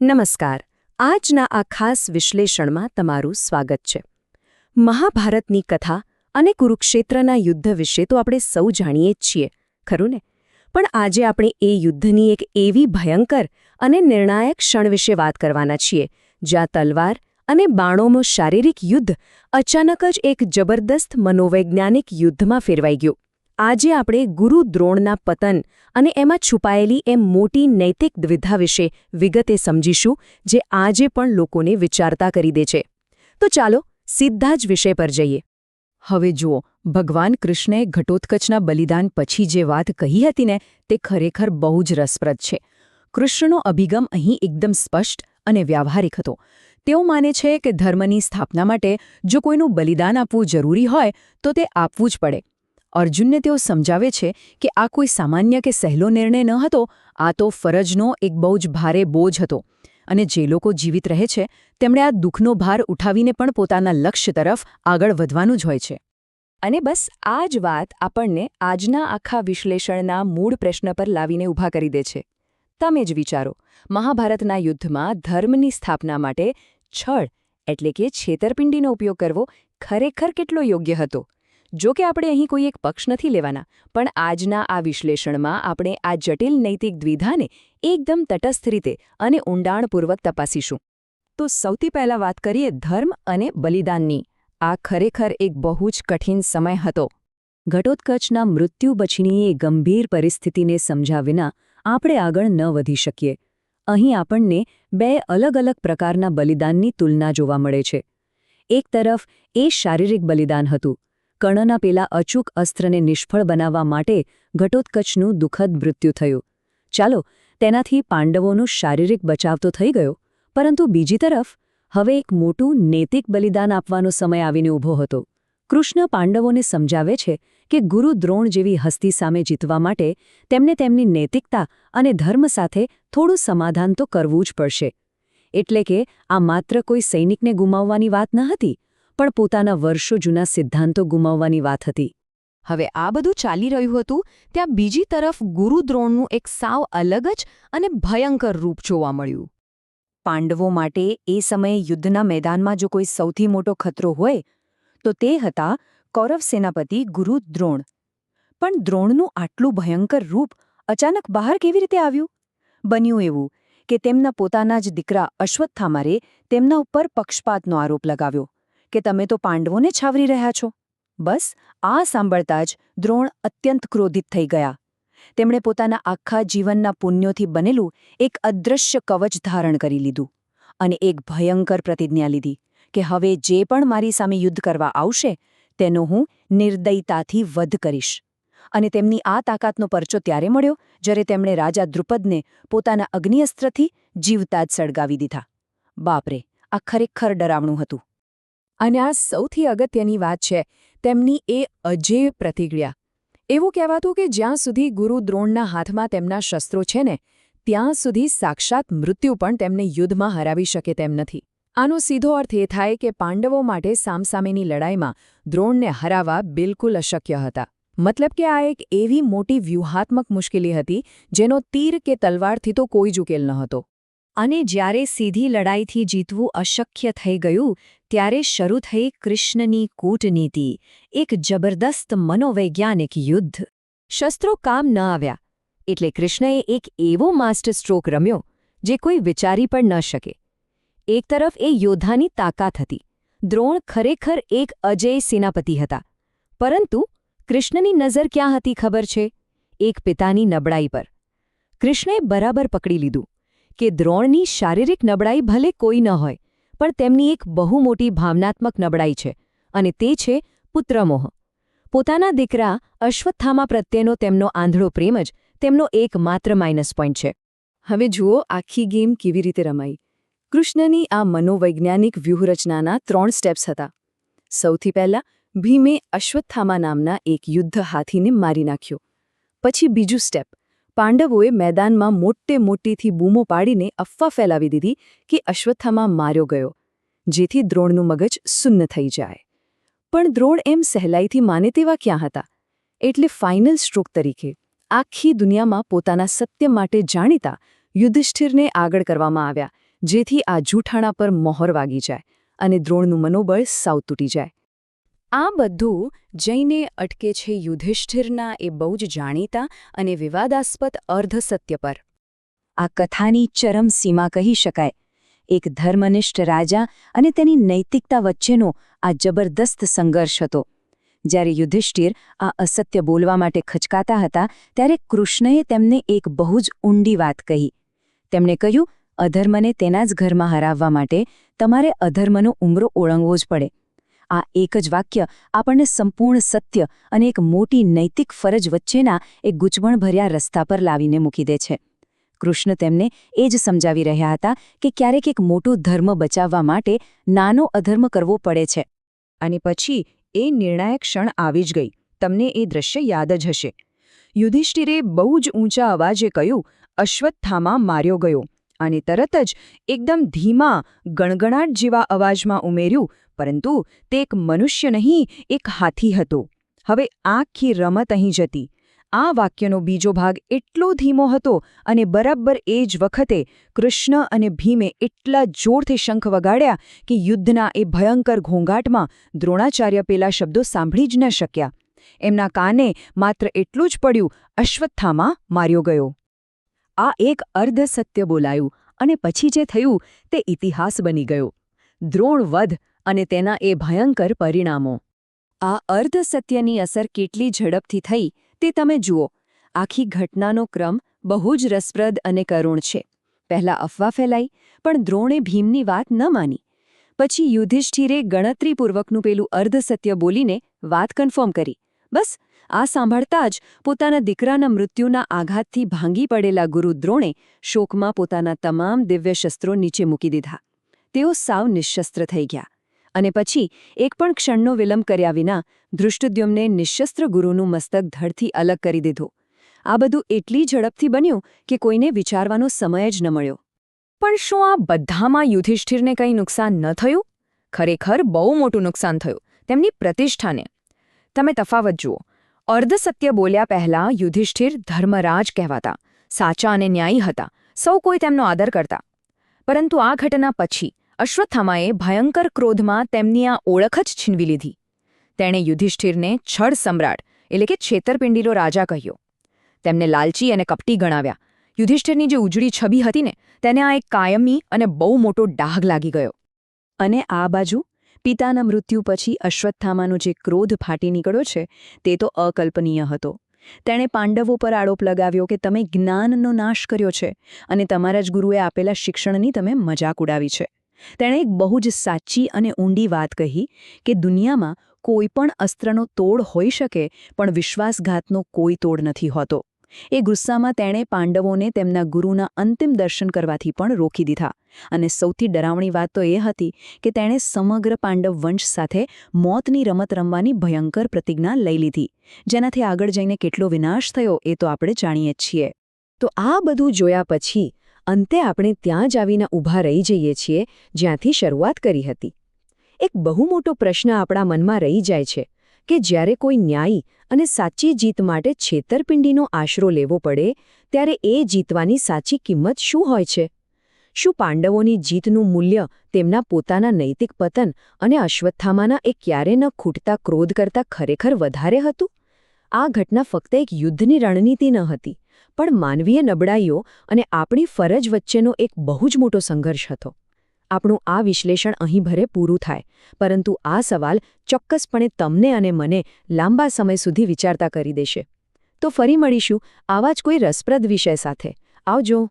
નમસ્કાર. આજના આ ખાસ વિશ્લેષણમાં તમારું સ્વાગત છે. મહાભારતની કથા અને કુરુક્ષેત્રના યુદ્ધ વિશે તો આપણે સૌ જાણીએ જ છીએ, ખરું ને? પણ આજે આપણે એ યુદ્ધની એક એવી ભયંકર અને નિર્ણાયક ક્ષણ વિશે વાત કરવાના છીએ, જ્યાં તલવાર અને બાણોનું શારીરિક યુદ્ધ અચાનક જ એક જબરદસ્ત મનોવૈજ્ઞાનિક યુદ્ધમાં ફેરવાઈ ગયું. આજે આપણે ગુરુ દ્રોણના પતન અને એમાં છુપાયેલી એમ મોટી નૈતિક દ્વિધા વિશે વિગતે સમજીશું, જે આજે પણ લોકોને વિચારતા કરી દે છે. તો ચાલો સીધા જ વિષય પર જઈએ. હવે જુઓ, ભગવાન કૃષ્ણએ ઘટોત્કચના બલિદાન પછી જે વાત કહી હતી ને, તે ખરેખર બહુ જ રસપ્રદ છે. કૃષ્ણનો અભિગમ અહીં એકદમ સ્પષ્ટ અને વ્યાવહારિક હતો. તેઓ માને છે કે ધર્મની સ્થાપના માટે જો કોઈનું બલિદાન આપવું જરૂરી હોય તો તે આપવું જ પડે. અર્જુનને તેઓ સમજાવે છે કે આ કોઈ સામાન્ય કે સહેલો નિર્ણય ન હતો, આ તો ફરજનો એક બહુ જ ભારે બોજ હતો. અને જે લોકો જીવિત રહે છે તેમણે આ દુઃખનો ભાર ઉઠાવીને પણ પોતાના લક્ષ્ય તરફ આગળ વધવાનું જ હોય છે. અને બસ આ જ વાત આપણને આજના આખા વિશ્લેષણના મૂળ પ્રશ્ન પર લાવીને ઊભા કરી દે છે. તમે જ વિચારો, મહાભારતના યુદ્ધમાં ધર્મની સ્થાપના માટે છળ એટલે કે છેતરપિંડીનો ઉપયોગ કરવો ખરેખર કેટલો યોગ્ય હતો? જો કે આપણે અહીં કોઈ એક પક્ષ નથી લેવાના, પણ આજના આ વિશ્લેષણમાં આપણે આ જટિલ નૈતિક દ્વિધાને એકદમ તટસ્થ રીતે અને ઊંડાણપૂર્વક તપાસીશું. તો સૌથી પહેલાં વાત કરીએ ધર્મ અને બલિદાનની. આ ખરેખર એક બહુ જ કઠિન સમય હતો. ઘટોત્કચના મૃત્યુ પછીની એ ગંભીર પરિસ્થિતિને સમજ્યા વિના આપણે આગળ ન વધી શકીએ. અહીં આપણને બે અલગ અલગ પ્રકારના બલિદાનની તુલના જોવા મળે છે. એક તરફ એ શારીરિક બલિદાન હતું. કર્ણના પેલા અચૂક અસ્ત્રને નિષ્ફળ બનાવવા માટે ઘટોત્કચનું દુઃખદ મૃત્યુ થયું. ચાલો, તેનાથી પાંડવોનું શારીરિક બચાવ તો થઈ ગયો, પરંતુ બીજી તરફ હવે એક મોટું નૈતિક બલિદાન આપવાનો સમય આવીને ઊભો હતો. કૃષ્ણ પાંડવોને સમજાવે છે કે ગુરુ દ્રોણ જેવી હસ્તી સામે જીતવા માટે તેમને તેમની નૈતિકતા અને ધર્મ સાથે થોડું સમાધાન તો કરવું જ પડશે. એટલે કે આ માત્ર કોઈ સૈનિકને ગુમાવવાની વાત ન હતી, પણ પોતાના વર્ષો જૂના સિદ્ધાંતો ગુમાવવાની વાત હતી. હવે આ બધું ચાલી રહ્યું હતું ત્યાં બીજી તરફ ગુરુ દ્રોણનું એક સાવ અલગ જ અને ભયંકર રૂપ જોવા મળ્યું. પાંડવો માટે એ સમયે યુદ્ધના મેદાનમાં જો કોઈ સૌથી મોટો ખતરો હોય તો તે હતા કૌરવ સેનાપતિ ગુરુ દ્રોણ. પણ દ્રોણનું આટલું ભયંકર રૂપ અચાનક બહાર કેવી રીતે આવ્યું? બન્યું એવું કે તેમના પોતાના જ દીકરા અશ્વત્થામાએ તેમના ઉપર પક્ષપાતનો આરોપ લગાવ્યો કે તમે તો પાંડવોને છાવરી રહ્યા છો. બસ આ સાંભળતા જ દ્રોણ અત્યંત ક્રોધિત થઈ ગયા. તેમણે પોતાના આખા જીવનના પુણ્યોથી બનેલું એક અદૃશ્ય કવચ ધારણ કરી લીધું અને એક ભયંકર પ્રતિજ્ઞા લીધી કે હવે જે પણ મારી સામે યુદ્ધ કરવા આવશે તેનો હું નિર્દયતાથી વધ કરીશ. અને તેમની આ તાકાતનો પરચો ત્યારે મળ્યો જ્યારે તેમણે રાજા દ્રુપદને પોતાના અગ્નિઅસ્ત્રથી જીવતા જ સળગાવી દીધા. બાપરે, આ ખરેખર ડરાવણું હતું. અને આ સૌથી અગત્યની વાત છે તેમની એ અજેય પ્રતિક્રિયા. એવું કહેવાતું કે જ્યાં સુધી ગુરુ દ્રોણના હાથમાં તેમના શસ્ત્રો છે ને, ત્યાં સુધી સાક્ષાત મૃત્યુ પણ તેમને યુદ્ધમાં હરાવી શકે તેમ નથી. આનો સીધો અર્થ એ થાય કે પાંડવો માટે સામસામેની લડાઈમાં દ્રોણને હરાવવા બિલકુલ અશક્ય હતા. મતલબ કે આ એક એવી મોટી વ્યૂહાત્મક મુશ્કેલી હતી જેનો તીર કે તલવારથી તો કોઈ જ ઉકેલ ન હતો. અને જ્યારે સીધી લડાઈથી જીતવું અશક્ય થઈ ગયું ત્યારે શરૂ થઈ કૃષ્ણની કૂટનીતિ, એક જબરદસ્ત મનોવૈજ્ઞાનિક યુદ્ધ. શસ્ત્રો કામ ન આવ્યા એટલે કૃષ્ણએ એક એવો માસ્ટર સ્ટ્રોક રમ્યો જે કોઈ વિચારી પણ ન શકે. એક તરફ એ યોદ્ધાની તાકાત હતી. દ્રોણ ખરેખર એક અજેય સેનાપતિ હતા. પરંતુ કૃષ્ણની નજર ક્યાં હતી ખબર છે? એક પિતાની નબળાઈ પર. કૃષ્ણએ બરાબર પકડી લીધું કે દ્રોણની શારીરિક નબળાઈ ભલે કોઈ ન હોય, પણ તેમની એક બહુ મોટી ભાવનાત્મક નબળાઈ છે, અને તે છે પુત્રમોહ. પોતાના દીકરા અશ્વત્થામા પ્રત્યેનો તેમનો આંધળો પ્રેમ જ તેમનો એકમાત્ર માઇનસ પોઈન્ટ છે. હવે જુઓ આખી ગેમ કેવી રીતે રમાઈ. કૃષ્ણની આ મનોવૈજ્ઞાનિક વ્યૂહરચનાના 3 સ્ટેપ્સ હતા. સૌથી પહેલાં ભીમે અશ્વત્થામા નામના એક યુદ્ધ હાથીને મારી નાખ્યો. પછી બીજું સ્ટેપ, પાંડવોએ મેદાનમાં મોટેથી બૂમો પાડીને અફવા ફેલાવી દીધી કે અશ્વત્થામા માર્યો ગયો, જેથી દ્રોણનું મગજ સુન્ન થઈ જાય. પણ દ્રોણ એમ સહેલાઈથી માને તેવા ક્યાં હતા? એટલે ફાઇનલ સ્ટ્રોક તરીકે આખી દુનિયામાં પોતાના સત્ય માટે જાણીતા યુધિષ્ઠિરને આગળ કરવામાં આવ્યા, જેથી આ જૂઠાણા પર મોહર વાગી જાય અને દ્રોણનું મનોબળ સાવ તૂટી જાય. આ બધું જઈને અટકે છે યુધિષ્ઠિરના એ બહુ જ જાણીતા અને વિવાદાસ્પદ અર્ધસત્ય પર. આ કથાની ચરમ સીમા કહી શકાય. એક ધર્મનિષ્ઠ રાજા અને તેની નૈતિકતા વચ્ચેનો આ જબરદસ્ત સંઘર્ષ હતો. જ્યારે યુધિષ્ઠિર આ અસત્ય બોલવા માટે ખચકાતા હતા ત્યારે કૃષ્ણએ તેમને એક બહુ જ ઊંડી વાત કહી. તેમણે કહ્યું, અધર્મને તેના જ ઘરમાં હરાવવા માટે તમારે અધર્મનો ઉમરો ઓળંગવો જ પડે. આ એક જ વાક્ય આપણને સંપૂર્ણ સત્ય અને એક મોટી નૈતિક ફરજ વચ્ચેના એક ગૂંચવણભર્યા રસ્તા પર લાવીને મૂકી દે છે. કૃષ્ણ તેમને એ જ સમજાવી રહ્યા હતા કે ક્યારેક એક મોટો ધર્મ બચાવવા માટે નાનો અધર્મ કરવો પડે છે. અને પછી એ નિર્ણાયક ક્ષણ આવી જ ગઈ. તમને એ દ્રશ્ય યાદ જ હશે. યુધિષ્ઠિરે બહુ જ ઊંચા અવાજે કહ્યું, અશ્વત્થામા માર્યો ગયો. અને તરત જ એકદમ ધીમા ગણગણાટ જેવા અવાજમાં ઉમેર્યું, પરંતુ તે એક મનુષ્ય નહીં, એક હાથી હતો. હવે આખી રમત અહીં જ હતી. આ વાક્યનો બીજો ભાગ એટલો ધીમો હતો અને બરાબર એ જ વખતે કૃષ્ણ અને ભીમે એટલા જોરથી શંખ વગાડ્યા કે યુદ્ધના એ ભયંકર ઘોંઘાટમાં દ્રોણાચાર્ય પેલા શબ્દો સાંભળી જ ન શક્યા. એમના કાને માત્ર એટલું જ પડ્યું, અશ્વત્થામા માર્યો ગયો. આ એક અર્ધસત્ય બોલાયું અને પછી જે થયું તે ઇતિહાસ બની ગયો. દ્રોણ વધ અને તેના એ ભયંકર પરિણામો. આ અર્ધસત્યની અસર કેટલી ઝડપથી થઈ તે તમે જુઓ. આખી ઘટનાનો ક્રમ બહુ જ રસપ્રદ અને કરુણ છે. પહેલાં અફવા ફેલાઈ, પણ દ્રોણે ભીમની વાત ન માની. પછી યુધિષ્ઠિરે ગણતરીપૂર્વકનું પેલું અર્ધસત્ય બોલીને વાત કન્ફર્મ કરી. બસ આ સાંભળતા જ પોતાના દીકરાના મૃત્યુના આઘાતથી ભાંગી પડેલા ગુરુ દ્રોણે શોકમાં પોતાના તમામ દિવ્ય શસ્ત્રો નીચે મૂકી દીધા. તેઓ સાવ નિઃશસ્ત્ર થઈ ગયા. અને પછી એક પણ ક્ષણનો વિલંબ કર્યા વિના ધૃષ્ટદ્યુમ્ને નિઃશસ્ત્ર ગુરુનું મસ્તક ધડથી અલગ કરી દીધું. આ બધું એટલી ઝડપથી બન્યું કે કોઈને વિચારવાનો સમય જ ન મળ્યો. પણ શું આ બધામાં યુધિષ્ઠિરને કંઈ નુકસાન ન થયું? ખરેખર બહુ મોટું નુકસાન થયું, તેમની પ્રતિષ્ઠાને. તમે તફાવત જુઓ. અર્ધસત્ય બોલ્યા પહેલાં યુધિષ્ઠિર ધર્મરાજ કહેવાતા, સાચા અને ન્યાયી હતા, સૌ કોઈ તેમનો આદર કરતા. પરંતુ આ ઘટના પછી અશ્વત્થામાએ ભયંકર ક્રોધમાં તેમની આ ઓળખ જ છીનવી લીધી. તેણે યુધિષ્ઠિરને છળ સમ્રાટ એટલે કે છેતરપિંડીનો રાજા કહ્યો. તેમને લાલચી અને કપટી ગણાવ્યા. યુધિષ્ઠિરની જે ઉજળી છબી હતી ને તેને આ એક કાયમી અને બહુ મોટો ડાઘ લાગી ગયો. અને આ બાજુ પિતાના મૃત્યુ પછી અશ્વત્થામાનો જે ક્રોધ ફાટી નીકળ્યો છે તે તો અકલ્પનીય હતો. તેણે પાંડવો પર આરોપ લગાવ્યો કે તમે જ્ઞાનનો નાશ કર્યો છે અને તમારા જ ગુરુએ આપેલા શિક્ષણની તમે મજાક ઉડાવી છે. તેણે એક બહુ જ સાચી અને ઊંડી વાત કહી કે દુનિયામાં કોઈ પણ અસ્ત્રનો તોડ હોઈ શકે પણ વિશ્વાસઘાતનો કોઈ તોડ નથી હોતો. એ ગુસ્સામાં તેણે પાંડવોને તેમના ગુરુના અંતિમ દર્શન કરવાથી પણ રોકી દીધા. અને સૌથી ડરાવણી વાત તો એ હતી કે તેણે સમગ્ર પાંડવ વંશ સાથે મોતની રમત રમવાની ભયંકર પ્રતિજ્ઞા લઈ લીધી, જેનાથી આગળ જઈને કેટલો વિનાશ થયો એ તો આપણે જાણીએ જ છીએ. તો આ બધું જોયા પછી અંતે આપણે ત્યાં જ આવીને ઊભા રહી જઈએ છીએ જ્યાંથી શરૂઆત કરી હતી. એક બહુ મોટો પ્રશ્ન આપણા મનમાં રહી જાય છે કે જ્યારે કોઈ ન્યાયી અને સાચી જીત માટે છેતરપિંડીનો આશરો લેવો પડે ત્યારે એ જીતવાની સાચી કિંમત શું હોય છે? શું પાંડવોની જીતનું મૂલ્ય તેમના પોતાના નૈતિક પતન અને અશ્વત્થામાના એ ક્યારે ન ખૂટતા ક્રોધ કરતાં ખરેખર વધારે હતું? આ ઘટના ફક્ત એક યુદ્ધની રણનીતિ ન હતી, પણ માનવીય નબળાઈઓ અને આપણી ફરજ વચ્ચેનો એક બહુ જ મોટો સંઘર્ષ હતો. આપણું આ વિશ્લેષણ અહીં ભરે પૂરું થાય, પરંતુ આ સવાલ ચોક્કસપણે તમને અને મને લાંબા સમય સુધી વિચારતા કરી દેશે. તો ફરી મળીશું આવા જ કોઈ રસપ્રદ વિષય સાથે. આવજો.